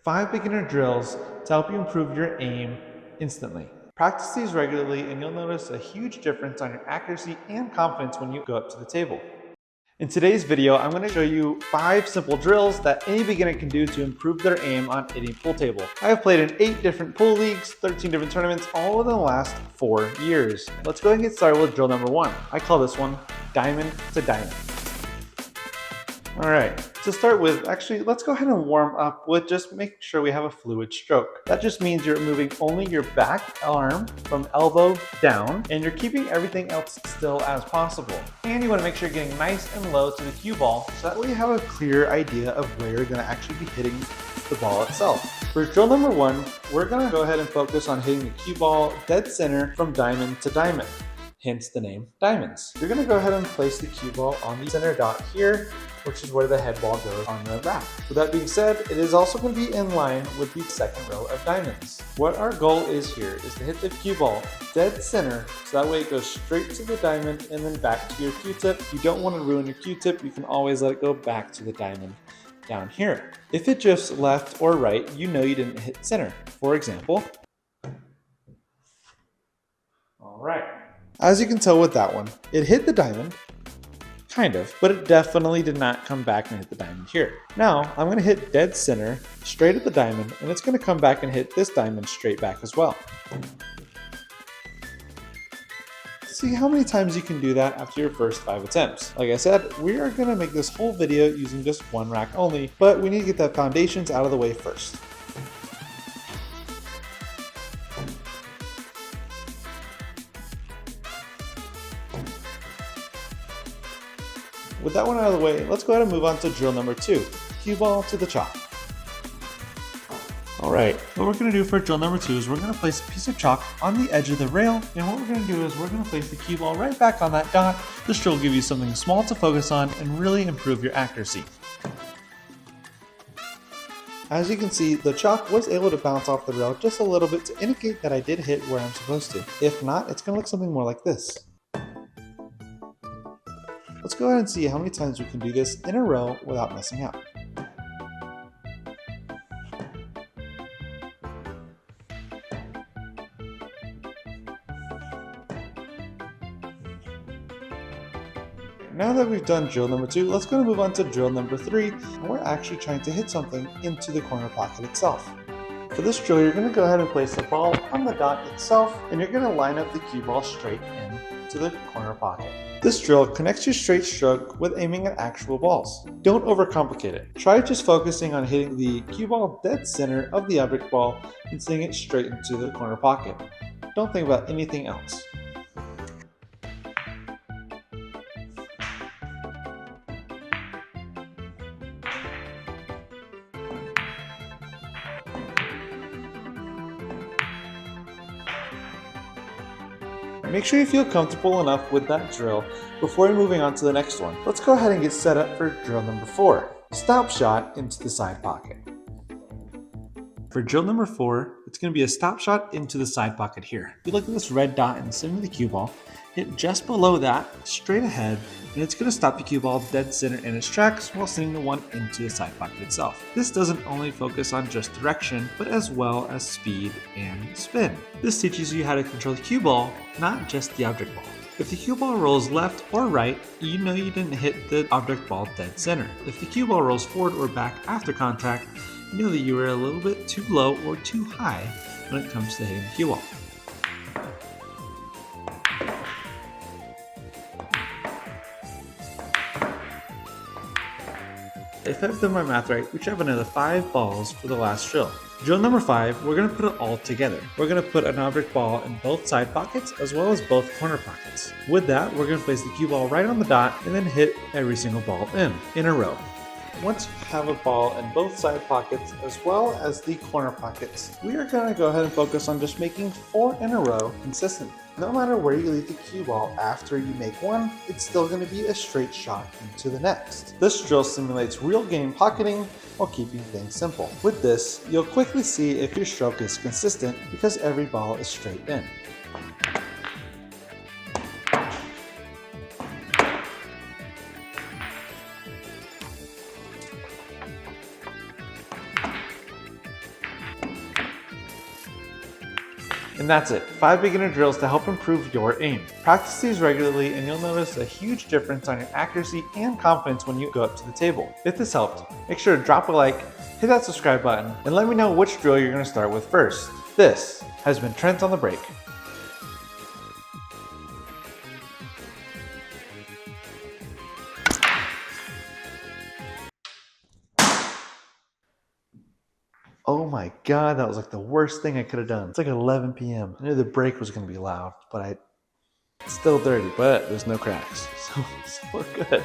5 beginner drills to help you improve your aim instantly. Practice these regularly and you'll notice a huge difference on your accuracy and confidence when you go up to the table. In today's video, I'm going to show you 5 simple drills that any beginner can do to improve their aim on any pool table. I have played in 8 different pool leagues, 13 different tournaments, all within the last 4 years. Let's go ahead and get started with drill number 1. I call this one diamond to diamond. All right, to start with, actually, let's go ahead and warm up with just making sure we have a fluid stroke. That just means you're moving only your back arm from elbow down, and you're keeping everything else still as possible. And you want to make sure you're getting nice and low to the cue ball, so that way you have a clear idea of where you're going to actually be hitting the ball itself. For drill number 1, we're going to go ahead and focus on hitting the cue ball dead center from diamond to diamond. Hence the name diamonds. You're going to go ahead and place the cue ball on the center dot here, which is where the head ball goes on the rack. With that being said, it is also going to be in line with the second row of diamonds. What our goal is here is to hit the cue ball dead center, so that way it goes straight to the diamond and then back to your Q-tip. You don't want to ruin your Q-tip, you can always let it go back to the diamond down here. If it drifts left or right, you know you didn't hit center. For example, all right. As you can tell with that one, it hit the diamond, kind of, but it definitely did not come back and hit the diamond here. Now, I'm going to hit dead center, straight at the diamond, and it's going to come back and hit this diamond straight back as well. See how many times you can do that after your first 5 attempts. Like I said, we are going to make this whole video using just one rack only, but we need to get the foundations out of the way first. With that one out of the way, let's go ahead and move on to drill number 2, cue ball to the chalk. All right, what we're going to do for drill number 2 is we're going to place a piece of chalk on the edge of the rail, and what we're going to do is we're going to place the cue ball right back on that dot. This drill will give you something small to focus on and really improve your accuracy. As you can see, the chalk was able to bounce off the rail just a little bit to indicate that I did hit where I'm supposed to. If not, it's going to look something more like this. Let's go ahead and see how many times we can do this in a row without messing up. Now that we've done drill number 2, let's go and move on to drill number 3, and we're actually trying to hit something into the corner pocket itself. For this drill, you're going to go ahead and place the ball on the dot itself, and you're going to line up the cue ball straight into the corner pocket. This drill connects your straight stroke with aiming at actual balls. Don't overcomplicate it. Try just focusing on hitting the cue ball dead center of the object ball and sending it straight into the corner pocket. Don't think about anything else. Make sure you feel comfortable enough with that drill before moving on to the next one. Let's go ahead and get set up for drill number 4, stop shot into the side pocket. For drill number 4, it's going to be a stop shot into the side pocket here. You look at this red dot in the center of the cue ball, hit just below that, straight ahead, and it's going to stop the cue ball dead center in its tracks while sending the one into the side pocket itself. This doesn't only focus on just direction, but as well as speed and spin. This teaches you how to control the cue ball, not just the object ball. If the cue ball rolls left or right, you know you didn't hit the object ball dead center. If the cue ball rolls forward or back after contact, you know that you were a little bit too low or too high when it comes to hitting the cue ball. If I've done my math right, we should have another 5 balls for the last drill. Drill number 5, we're going to put it all together. We're going to put an object ball in both side pockets as well as both corner pockets. With that, we're going to place the cue ball right on the dot and then hit every single ball in a row. Once you have a ball in both side pockets as well as the corner pockets, we are going to go ahead and focus on just making 4 in a row consistent. No matter where you leave the cue ball after you make one, it's still going to be a straight shot into the next. This drill simulates real game pocketing while keeping things simple. With this, you'll quickly see if your stroke is consistent because every ball is straight in. And that's it, 5 beginner drills to help improve your aim. Practice these regularly and you'll notice a huge difference on your accuracy and confidence when you go up to the table. If this helped, make sure to drop a like, hit that subscribe button, and let me know which drill you're going to start with first. This has been Trent on the Break. Oh my god, that was like the worst thing I could have done. It's like 11 p.m. I knew the break was going to be loud, but it's still dirty, but there's no cracks. So we're good.